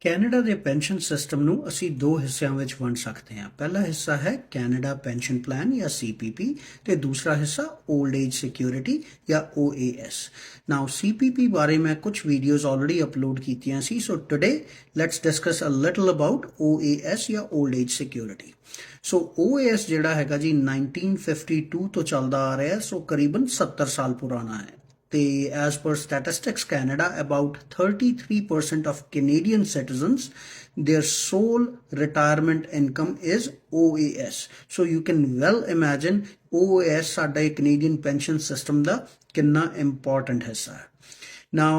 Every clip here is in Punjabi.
ਕੈਨੇਡਾ ਦੇ ਪੈਨਸ਼ਨ ਸਿਸਟਮ ਨੂੰ ਅਸੀਂ ਦੋ ਹਿੱਸਿਆਂ ਵਿੱਚ ਵੰਡ ਸਕਦੇ ਹਾਂ। ਪਹਿਲਾ ਹਿੱਸਾ ਹੈ ਕੈਨੇਡਾ ਪੈਨਸ਼ਨ ਪਲਾਨ ਜਾਂ CPP ਤੇ ਦੂਸਰਾ ਹਿੱਸਾ 올ਡ ਏਜ ਸਿਕਿਉਰਿਟੀ ਜਾਂ OAS। ਨਾਓ CPP ਬਾਰੇ ਮੈਂ ਕੁਝ ਵੀਡੀਓਜ਼ ਆਲਰੇਡੀ ਅਪਲੋਡ ਕੀਤੀਆਂ ਸੀ। So today let's discuss a little about OAS ਜਾਂ old age security. So OAS ਜਿਹੜਾ ਹੈਗਾ ਜੀ 1952 ਤੋਂ ਚੱਲਦਾ ਆ ਰਿਹਾ, ਸੋ ਕਰੀਬਨ 70 ਸਾਲ ਪੁਰਾਣਾ ਹੈ। As per Statistics Canada, about 33% of Canadian citizens, their sole retirement income is OAS. So you can well imagine OAS ਸਾਡੇ Canadian pension system ਦਾ ਕਿੰਨਾ important ਹਿੱਸਾ ਹੈ। Now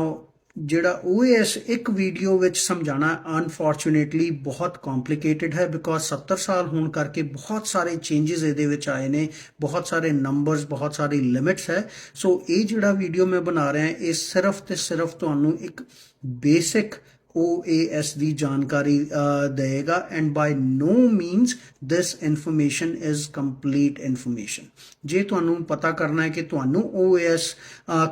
ਜਿਹੜਾ OAS ਇੱਕ ਵੀਡੀਓ ਵਿੱਚ ਸਮਝਾਣਾ ਅਨਫੋਰਚੂਨੇਟਲੀ ਬਹੁਤ ਕੰਪਲਿਕੇਟਡ ਹੈ, ਬਿਕੋਜ਼ 70 ਸਾਲ ਹੋਣ ਕਰਕੇ ਬਹੁਤ ਸਾਰੇ ਚੇਂਜਸ ਇਹਦੇ ਵਿੱਚ ਆਏ ਨੇ, ਬਹੁਤ ਸਾਰੇ ਨੰਬਰਸ, ਬਹੁਤ ਸਾਰੀ ਲਿਮਿਟਸ ਹੈ। ਸੋ ਇਹ ਜਿਹੜਾ ਵੀਡੀਓ ਮੈਂ ਬਣਾ ਰਿਹਾ ਇਹ ਸਿਰਫ ਤੇ ਸਿਰਫ ਤੁਹਾਨੂੰ ਇੱਕ ਬੇਸਿਕ OAS ਦੀ ਜਾਣਕਾਰੀ ਦੇਗਾ, and by no means this information is complete information. ਜੇ ਤੁਹਾਨੂੰ ਪਤਾ ਕਰਨਾ ਹੈ ਕਿ ਤੁਹਾਨੂੰ OAS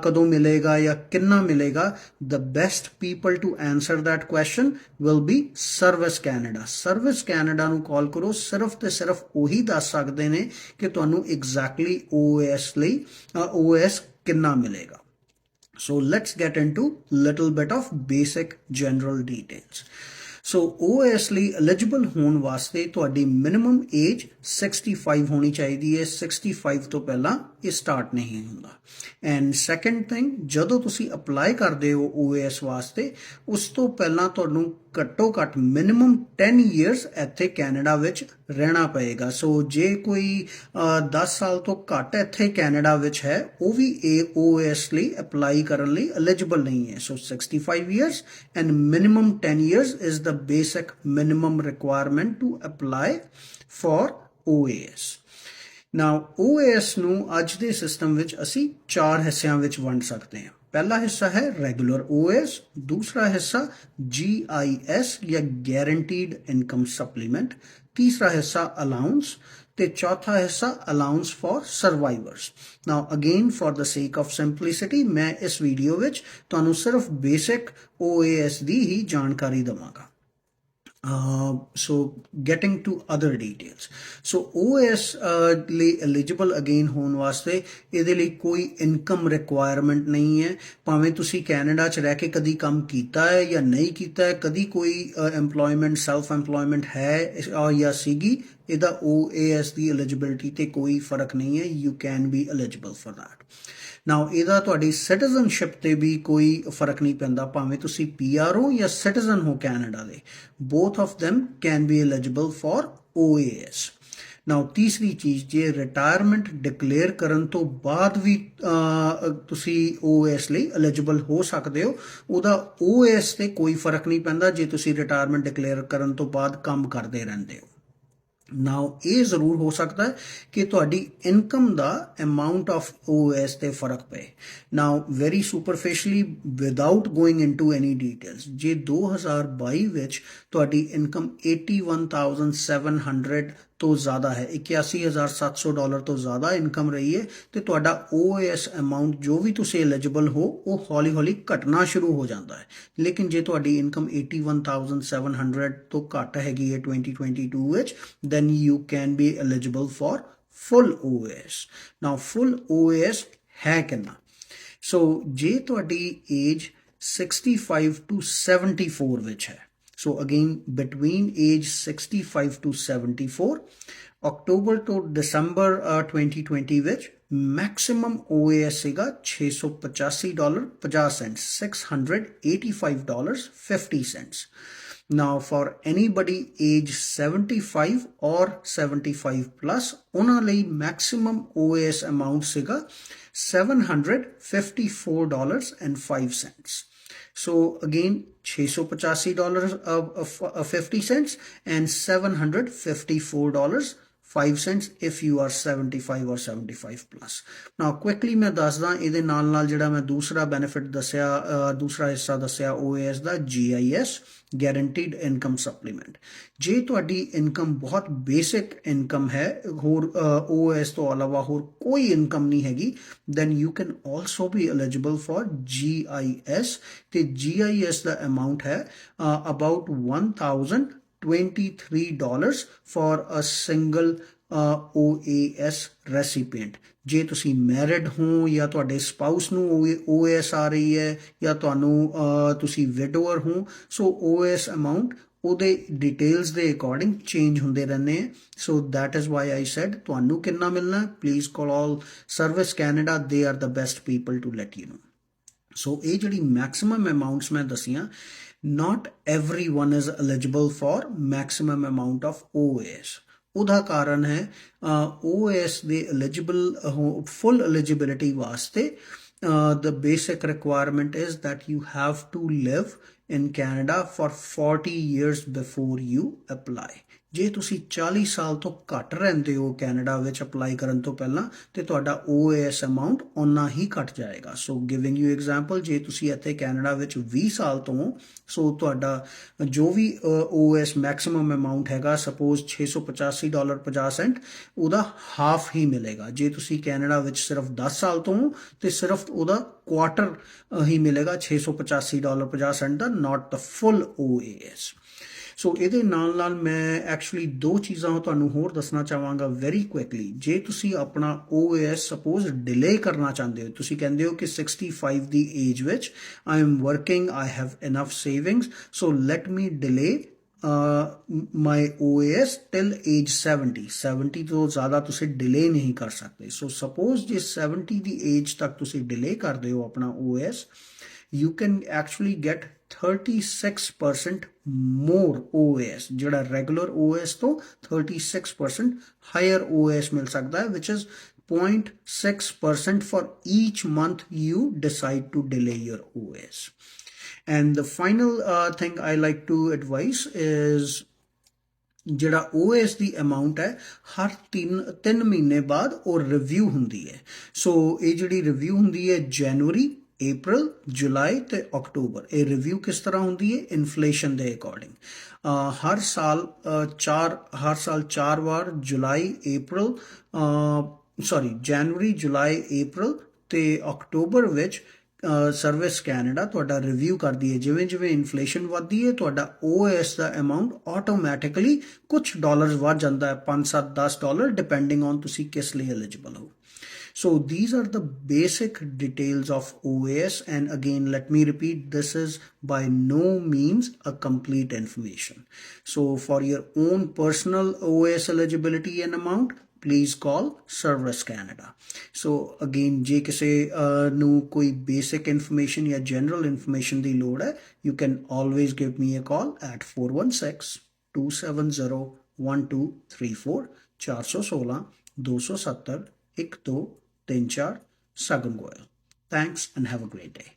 ਕਦੋਂ ਮਿਲੇਗਾ ਜਾਂ ਕਿੰਨਾ ਮਿਲੇਗਾ, the best people to answer that question will be Service Canada। Service Canada ਨੂੰ ਕਾਲ ਕਰੋ, ਸਿਰਫ ਤੇ ਸਿਰਫ ਉਹੀ ਦੱਸ ਸਕਦੇ ਨੇ ਕਿ ਤੁਹਾਨੂੰ ਐਗਜ਼ੈਕਟਲੀ OAS ਕਿੰਨਾ ਮਿਲੇਗਾ। So let's get into little bit of basic general details. So OAS ਲਈ eligible ਹੋਣ ਵਾਸਤੇ ਤੁਹਾਡੀ minimum age 65 ਹੋਣੀ ਚਾਹੀਦੀ ਹੈ। 65 ਤੋਂ ਪਹਿਲਾਂ ਇਹ ਸਟਾਰਟ ਨਹੀਂ ਹੁੰਦਾ। ਐਂਡ ਸੈਕੰਡ ਥਿੰਗ, ਜਦੋਂ ਤੁਸੀਂ ਅਪਲਾਈ ਕਰਦੇ ਹੋ OAS ਵਾਸਤੇ, ਉਸ ਤੋਂ ਪਹਿਲਾਂ ਤੁਹਾਨੂੰ ਘੱਟੋ ਘੱਟ ਮਿਨੀਮਮ 10 years ਇੱਥੇ ਕੈਨੇਡਾ ਵਿੱਚ ਰਹਿਣਾ ਪਏਗਾ। ਸੋ ਜੇ ਕੋਈ 10 ਸਾਲ ਤੋਂ ਘੱਟ ਇੱਥੇ ਕੈਨੇਡਾ ਵਿੱਚ ਹੈ, ਉਹ ਵੀ OAS ਲਈ ਅਪਲਾਈ ਕਰਨ ਲਈ ਐਲੀਜੀਬਲ ਨਹੀਂ ਹੈ। ਸੋ 65 years and minimum 10 years is the basic minimum requirement to apply for OAS। Now OAS ਨੂੰ ਅੱਜ ਦੇ ਸਿਸਟਮ ਵਿੱਚ ਅਸੀਂ 4 ਹਿੱਸਿਆਂ ਵਿੱਚ ਵੰਡ ਸਕਦੇ ਹਾਂ। ਪਹਿਲਾ ਹਿੱਸਾ ਹੈ ਰੈਗੂਲਰ OAS, ਦੂਸਰਾ ਹਿੱਸਾ GIS ਜਾਂ ਗੈਰੰਟੀਡ ਇਨਕਮ ਸਪਲੀਮੈਂਟ, ਤੀਸਰਾ ਹਿੱਸਾ ਅਲਾਊਂਸ ਤੇ ਚੌਥਾ ਹਿੱਸਾ allowance for survivors. Now again for the sake of simplicity ਮੈਂ ਇਸ ਵੀਡੀਓ ਵਿੱਚ ਤੁਹਾਨੂੰ ਸਿਰਫ ਬੇਸਿਕ OAS ਦੀ ਹੀ ਜਾਣਕਾਰੀ ਦਵਾਂਗਾ। So getting to other details, so OAS ਲਈ eligible again ਹੋਣ ਵਾਸਤੇ ਇਹਦੇ ਲਈ ਕੋਈ ਇਨਕਮ ਰਿਕੁਆਇਰਮੈਂਟ ਨਹੀਂ ਹੈ। ਭਾਵੇਂ ਤੁਸੀਂ ਕੈਨੇਡਾ 'ਚ ਰਹਿ ਕੇ ਕਦੀ ਕੰਮ ਕੀਤਾ ਹੈ ਜਾਂ ਨਹੀਂ ਕੀਤਾ ਹੈ, ਕਦੀ ਕੋਈ employment ਸੈਲਫ employment ਹੈ ਜਾਂ ਸੀਗੀ, ਇਹਦਾ OAS ਦੀ ਐਲੀਜੀਬਿਲਿਟੀ ਤੇ ਕੋਈ ਫਰਕ ਨਹੀਂ ਹੈ। You can be eligible for that। ਨਾਓ ਇਹਦਾ ਤੁਹਾਡੀ ਸਿਟੀਜ਼ਨਸ਼ਿਪ ਤੇ ਵੀ ਕੋਈ ਫਰਕ ਨਹੀਂ ਪੈਂਦਾ, ਭਾਵੇਂ ਤੁਸੀਂ PR ਹੋ ਜਾਂ ਸਿਟੀਜ਼ਨ ਹੋ ਕੈਨੇਡਾ ਦੇ, both of them can be eligible for OAS। ਨਾਓ ਤੀਸਰੀ ਚੀਜ਼, ਜੇ ਰਿਟਾਇਰਮੈਂਟ ਡਿਕਲੇਅਰ ਕਰਨ ਤੋਂ ਬਾਅਦ ਵੀ ਤੁਸੀਂ OAS ਲਈ ਐਲੀਜੀਬਲ ਹੋ ਸਕਦੇ ਹੋ, ਉਹਦਾ OAS ਤੇ ਕੋਈ ਫਰਕ ਨਹੀਂ ਪੈਂਦਾ ਜੇ ਤੁਸੀਂ ਰਿਟਾਇਰਮੈਂਟ ਡਿਕਲੇਅਰ ਕਰਨ ਤੋਂ ਬਾਅਦ ਕੰਮ ਕਰਦੇ ਰਹਿੰਦੇ ਹੋ। ਨਾਓ ਇਹ ਜ਼ਰੂਰ ਹੋ ਸਕਦਾ ਹੈ ਕਿ ਤੁਹਾਡੀ income the amount of OAS ਤੇ ਫਰਕ ਪਏ। ਨਾਓ ਵੈਰੀ ਸੁਪਰਫਿਸ਼ਲੀ ਵਿਦਆਊਟ ਗੋਇੰਗ ਇਨਟੂ ਐਨੀ ਡਿਟੇਲਸ, ਜੇ 2022 ਵਿੱਚ ਤੁਹਾਡੀ ਇਨਕਮ $81,700 ਤੋਂ ਜ਼ਿਆਦਾ ਹੈ, $81,700 ਤੋਂ ਜ਼ਿਆਦਾ ਇਨਕਮ ਰਹੀ ਹੈ, ਤੇ ਤੁਹਾਡਾ OAS ਅਮਾਊਂਟ ਜੋ ਵੀ ਤੁਸੀਂ ਐਲੀਜੀਬਲ ਹੋ ਉਹ ਹੌਲੀ ਹੌਲੀ ਘਟਣਾ ਸ਼ੁਰੂ ਹੋ ਜਾਂਦਾ ਹੈ। ਲੇਕਿਨ ਜੇ ਤੁਹਾਡੀ ਇਨਕਮ $81,700 ਤੋਂ ਘੱਟ ਹੈਗੀ ਹੈ 2022 ਵਿੱਚ, then you can be eligible for full OAS। now full OAS ਹੈ ਕਿੰਨਾ? ਸੋ ਜੇ ਤੁਹਾਡੀ ਏਜ 65 to 74 ਵਿੱਚ ਹੈ, so again between age 65 to 74, October to December 2020 ਵਿੱਚ ਮੈਕਸਿਮਮ OAS ਸੀਗਾ $685.50, $685.50। Now for anybody age 75 or 75 plus, ਉਹਨਾਂ ਲਈ maximum OAS amount ਸੀਗਾ $754.05। So again $685.50 and $754.05। 5 cents if you are 75 or 75 plus. Now quickly मैं ਦੱਸਦਾ ਇਹਦੇ ਨਾਲ ਜਿਹੜਾ ਮੈਂ ਦੂਸਰਾ benefit ਦੱਸਿਆ ਦੂਸਰਾ ਹਿੱਸਾ ਦੱਸਿਆ OAS ਦਾ GIS guaranteed income supplement। ਜੇ ਤੁਹਾਡੀ ਇਨਕਮ ਬਹੁਤ ਬੇਸਿਕ ਇਨਕਮ ਹੈ ਹੋਰ OAS ਤੋਂ ਇਲਾਵਾ ਹੋਰ ਕੋਈ ਇਨਕਮ ਨਹੀਂ ਹੈਗੀ then you can also be eligible for GIS ਤੇ GIS ਦਾ amount ਹੈ about $1,023 for a single OAS recipient। ਜੇ ਤੁਸੀਂ ਮੈਰਿਡ ਹੋ ਜਾਂ ਤੁਹਾਡੇ ਸਪਾਊਸ ਨੂੰ OAS ਆ ਰਹੀ ਹੈ ਜਾਂ ਤੁਹਾਨੂੰ ਤੁਸੀਂ ਵਿਡੋਅਰ ਹੋ ਸੋ OAS ਅਮਾਉਂਟ ਉਹਦੇ ਡਿਟੇਲਸ ਦੇ ਅਕੋਰਡਿੰਗ ਚੇਂਜ ਹੁੰਦੇ ਰਹਿੰਦੇ ਆ so that is why I said ਤੁਹਾਨੂੰ ਕਿੰਨਾ ਮਿਲਣਾ please call service Canada they are the best people to let you know. So ਇਹ ਜਿਹੜੀ ਮੈਕਸਿਮਮ ਅਮਾਉਂਟਸ ਮੈਂ ਦੱਸੀਆਂ not everyone is eligible for maximum amount of OAS। ਉਹਦਾ ਕਾਰਨ ਹੈ OAS ਦੇ eligible full eligibility ਵਾਸਤੇ the basic requirement is that you have to live in Canada for 40 years before you apply। ਜੇ ਤੁਸੀਂ 40 ਸਾਲ ਤੋਂ ਘੱਟ ਰਹਿੰਦੇ ਹੋ ਕੈਨੇਡਾ ਵਿੱਚ ਅਪਲਾਈ ਕਰਨ ਤੋਂ ਪਹਿਲਾਂ ਤੇ ਤੁਹਾਡਾ OAS ਅਮਾਉਂਟ ਓਨਾ ਹੀ ਘਟ ਜਾਏਗਾ। ਸੋ ਗਿਵਿੰਗ ਯੂ ਐਗਜ਼ਾਮਪਲ ਜੇ ਤੁਸੀਂ ਇੱਥੇ ਕੈਨੇਡਾ ਵਿੱਚ 20 ਸਾਲ ਤੋਂ ਸੋ ਤੁਹਾਡਾ ਜੋ ਵੀ OAS ਮੈਕਸਿਮਮ ਅਮਾਉਂਟ ਹੈਗਾ ਸਪੋਜ਼ $685.50 ਉਹਦਾ ਹਾਫ ਹੀ ਮਿਲੇਗਾ। ਜੇ ਤੁਸੀਂ ਕੈਨੇਡਾ ਵਿੱਚ ਸਿਰਫ 10 ਸਾਲ ਤੋਂ ਤੇ ਸਿਰਫ ਉਹਦਾ ਕੁਆਟਰ ਹੀ ਮਿਲੇਗਾ $685.50 ਦਾ not the full OAS। ਸੋ ਇਹਦੇ ਨਾਲ ਨਾਲ ਮੈਂ ਐਕਚੁਅਲੀ ਦੋ ਚੀਜ਼ਾਂ ਤੁਹਾਨੂੰ ਹੋਰ ਦੱਸਣਾ ਚਾਹਾਂਗਾ ਵੈਰੀ ਕੁਇਕਲੀ। ਜੇ ਤੁਸੀਂ ਆਪਣਾ OAS ਸਪੋਜ਼ ਡਿਲੇ ਕਰਨਾ ਚਾਹੁੰਦੇ ਹੋ ਤੁਸੀਂ ਕਹਿੰਦੇ ਹੋ ਕਿ 65 ਦੀ ਏਜ ਵਿੱਚ I am working I have enough savings so let me delay my OAS till age 70 ਤੋਂ ਜ਼ਿਆਦਾ ਤੁਸੀਂ ਡਿਲੇ ਨਹੀਂ ਕਰ ਸਕਦੇ। ਸੋ ਸਪੋਜ਼ ਜੇ 70 ਦੀ ਏਜ ਤੱਕ ਤੁਸੀਂ ਡਿਲੇ ਕਰਦੇ ਹੋ ਆਪਣਾ OAS you can actually get 36% more OAS ਜਿਹੜਾ regular OAS ਤੋਂ 36% higher OAS ਮਿਲ ਸਕਦਾ ਹੈ which is 0.6% for each month you decide to delay your OAS। And the final thing I like to advise is ਜਿਹੜਾ OAS ਦੀ ਅਮਾਉਂਟ ਹੈ ਹਰ 3 ਮਹੀਨੇ ਬਾਅਦ ਉਹ ਰਿਵਿਊ ਹੁੰਦੀ ਹੈ। ਸੋ ਇਹ ਜਿਹੜੀ ਰਿਵਿਊ ਹੁੰਦੀ ਹੈ ਜਨਵਰੀ April, July ਤੇ October। ਇਹ ਰਿਵਿਊ ਕਿਸ ਤਰ੍ਹਾਂ ਹੁੰਦੀ ਹੈ ਇਨਫਲੇਸ਼ਨ ਦੇ ਅਕੋਰਡਿੰਗ। ਹਰ ਸਾਲ 4 ਵਾਰ ਜਨਵਰੀ ਜੁਲਾਈ April ਤੇ October ਵਿੱਚ ਸਰਵਿਸ ਕੈਨੇਡਾ ਤੁਹਾਡਾ ਰਿਵਿਊ ਕਰਦੀ ਹੈ। ਜਿਵੇਂ ਜਿਵੇਂ ਇਨਫਲੇਸ਼ਨ ਵੱਧਦੀ ਹੈ ਤੁਹਾਡਾ OAS ਦਾ ਅਮਾਉਂਟ ਆਟੋਮੈਟਿਕਲੀ ਕੁਝ ਡਾਲਰਸ ਵੱਧ ਜਾਂਦਾ ਹੈ $5-7-10 ਡਿਪੈਂਡਿੰਗ ਔਨ ਤੁਸੀਂ ਕਿਸ ਲਈ ਐਲੀਜੀਬਲ ਹੋ। So these are the basic details of OAS, and again let me repeat, this is by no means a complete information. So for your own personal OAS eligibility and amount please call Service Canada। So again ਜੇ ਕਿਸੇ ਨੂੰ ਕੋਈ basic information ਜਾਂ general information ਦੀ ਲੋੜ ਹੈ you can always give me a call at 416-270-1234 416-270-1234 Sagan Goyal। Thanks and have a great day।